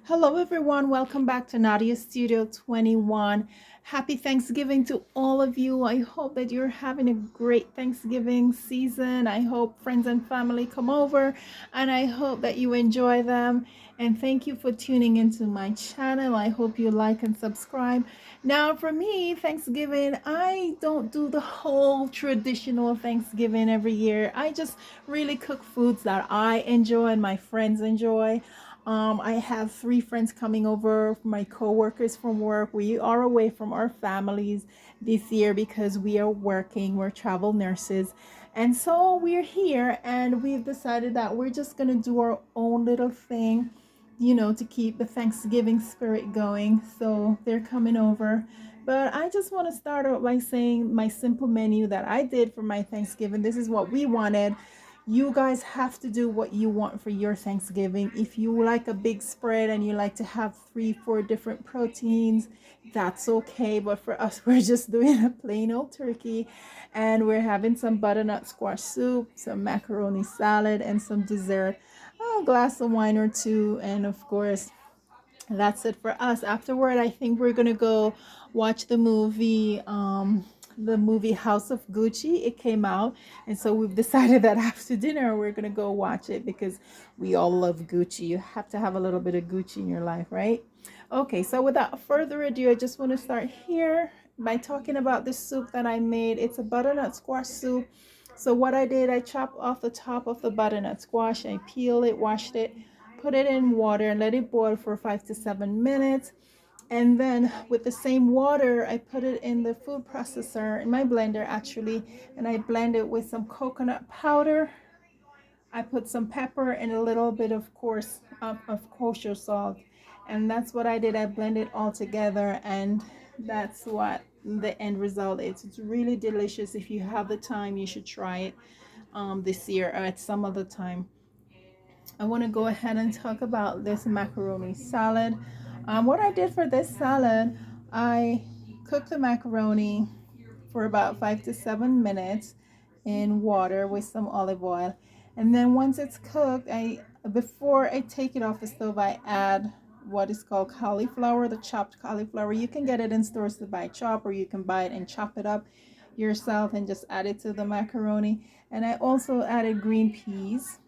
Hello, everyone. Welcome back to Nadia Studio 21. Happy Thanksgiving to all of you. I hope that you're having a great Thanksgiving season. I hope friends and family come over and I hope that you enjoy them. And thank you for tuning into my channel. I hope you like and subscribe. Now, for me, Thanksgiving, I don't do the whole traditional Thanksgiving every year. I just really cook foods that I enjoy and my friends enjoy. I have three friends coming over, my coworkers from work. We are away from our families this year because we are working, we're travel nurses. And so we're here and we've decided that we're just going to do our own little thing, to keep the Thanksgiving spirit going. So they're coming over. But I just want to start out by saying my simple menu that I did for my Thanksgiving. This is what we wanted. You guys have to do what you want for your Thanksgiving. If you like a big spread and you like to have 3, 4 different proteins, that's okay. But for us, we're just doing a plain old turkey and we're having some butternut squash soup, some macaroni salad, and some dessert, a glass of wine or two, and of course, that's it for us. Afterward, I think we're gonna go watch the movie House of Gucci. It came out, and so we've decided that after dinner we're gonna go watch it because we all love Gucci. You have to have a little bit of Gucci in your life, right? Okay, so without further ado, I just want to start here by talking about this soup that I made. It's a butternut squash soup. So what I did, I chopped off the top of the butternut squash, I peeled it, washed it, put it in water and let it boil for 5 to 7 minutes. And then with the same water, I put it in the food processor, in my blender actually, and I blend it with some coconut powder. I put some pepper and a little bit of course of kosher salt. And that's what I did. I blended all together and that's what the end result is. It's really delicious. If you have the time, you should try it this year or at some other time. I want to go ahead and talk about this macaroni salad. What I did for this salad, I cooked the macaroni for about 5 to 7 minutes in water with some olive oil. And then once it's cooked, I before I take it off the stove, I add what is called cauliflower, the chopped cauliflower. You can get it in stores to buy chop, or you can buy it and chop it up yourself and just add it to the macaroni. And I also added green peas,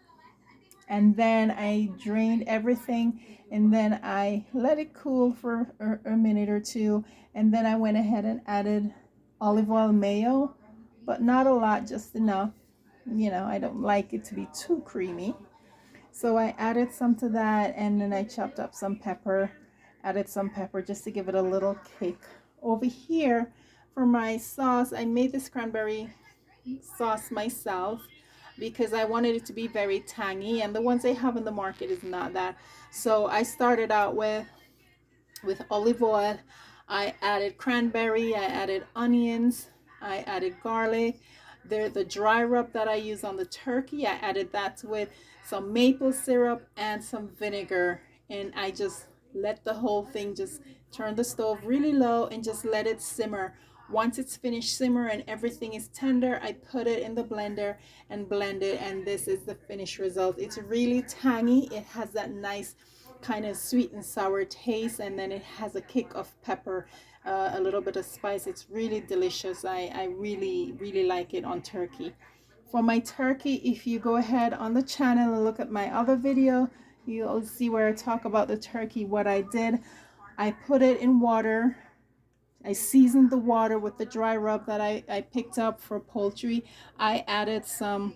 and then I drained everything, and then I let it cool for a minute or two, and then I went ahead and added olive oil mayo, but not a lot, just enough. I don't like it to be too creamy. So I added some to that, and then I chopped up some pepper, added some pepper just to give it a little kick. Over here, for my sauce, I made this cranberry sauce myself because I wanted it to be very tangy, and the ones they have in the market is not that. So I started out with olive oil. I added cranberry, I added onions, I added garlic. The dry rub that I use on the turkey, I added that to it, some maple syrup and some vinegar, and I just let the whole thing just turn the stove really low and just let it simmer. Once it's finished simmer and everything is tender, I put it in the blender and blend it, and this is the finished result. It's really tangy. It has that nice kind of sweet and sour taste, and then it has a kick of pepper, a little bit of spice. It's really delicious. I really really like it on turkey. For my turkey, if you go ahead on the channel and look at my other video, you'll see where I talk about the turkey. What I did, I put it in water. I seasoned the water with the dry rub that I picked up for poultry. I added some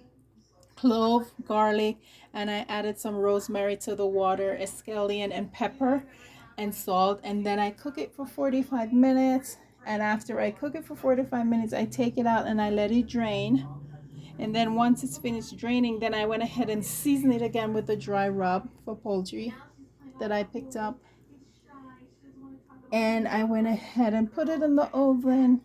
clove, garlic, and I added some rosemary to the water, scallion and pepper and salt, and then I cook it for 45 minutes. And after I cook it for 45 minutes, I take it out and I let it drain. And then once it's finished draining, then I went ahead and seasoned it again with the dry rub for poultry that I picked up. And I went ahead and put it in the oven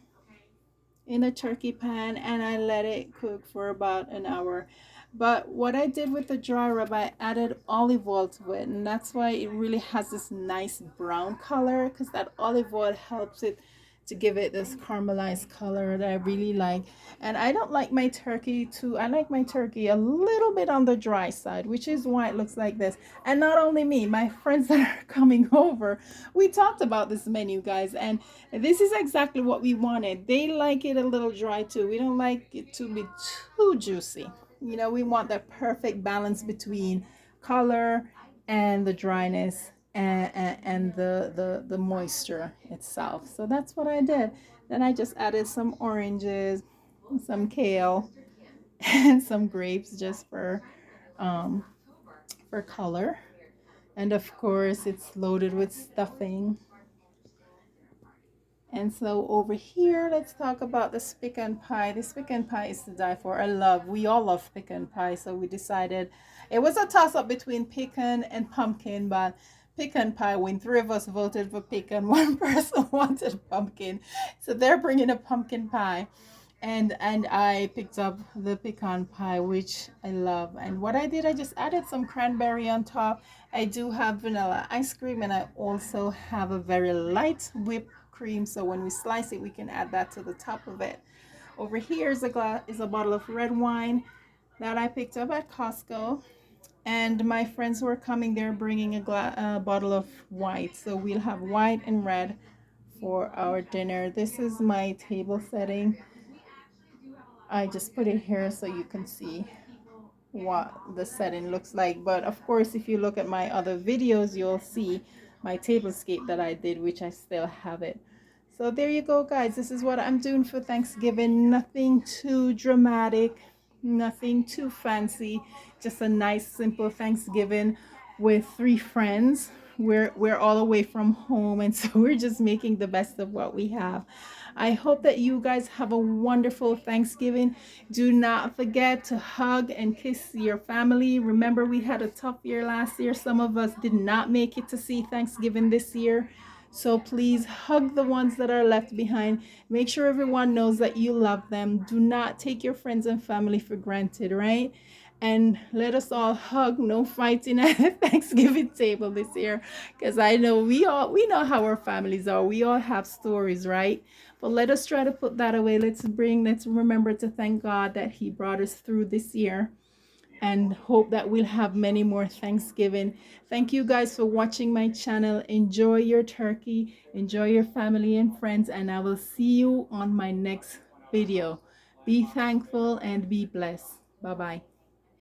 in a turkey pan, and I let it cook for about an hour. But what I did with the dry rub, I added olive oil to it, and that's why it really has this nice brown color, because that olive oil helps it to give it this caramelized color that I really like. And I don't like my turkey I like my turkey a little bit on the dry side, which is why it looks like this. And not only me, my friends that are coming over, we talked about this menu, guys, and this is exactly what we wanted. They like it a little dry too. We don't like it to be too juicy. You know, we want that perfect balance between color and the dryness and the moisture itself. So that's what I did. Then I just added some oranges, some kale, and some grapes just um, for color. And of course, it's loaded with stuffing. And so over here, let's talk about this pecan pie. This pecan pie is to die for. We all love pecan pie. So we decided it was a toss up between pecan and pumpkin, but pecan pie, when three of us voted for pecan, one person wanted pumpkin. So they're bringing a pumpkin pie. And I picked up the pecan pie, which I love. And what I did, I just added some cranberry on top. I do have vanilla ice cream, and I also have a very light whipped cream. So when we slice it, we can add that to the top of it. Over here is a bottle of red wine that I picked up at Costco. And my friends who are coming, they're bringing a bottle of white. So we'll have white and red for our dinner. This is my table setting. I just put it here so you can see what the setting looks like. But of course, if you look at my other videos, you'll see my tablescape that I did, which I still have it. So there you go, guys. This is what I'm doing for Thanksgiving. Nothing too dramatic, nothing too fancy. Just a nice, simple Thanksgiving with three friends. We're all away from home, and so we're just making the best of what we have. I hope that you guys have a wonderful Thanksgiving. Do not forget to hug and kiss your family. Remember, we had a tough year last year. Some of us did not make it to see Thanksgiving this year. So please hug the ones that are left behind. Make sure everyone knows that you love them. Do not take your friends and family for granted, right? And let us all hug. No fighting at the Thanksgiving table this year, because I know we know how our families are. We all have stories, right? But let us try to put that away. Let's remember to thank God that He brought us through this year, and hope that we'll have many more Thanksgiving. Thank you guys for watching my channel. Enjoy your turkey, enjoy your family and friends, and I will see you on my next video. Be thankful and be blessed. Bye bye.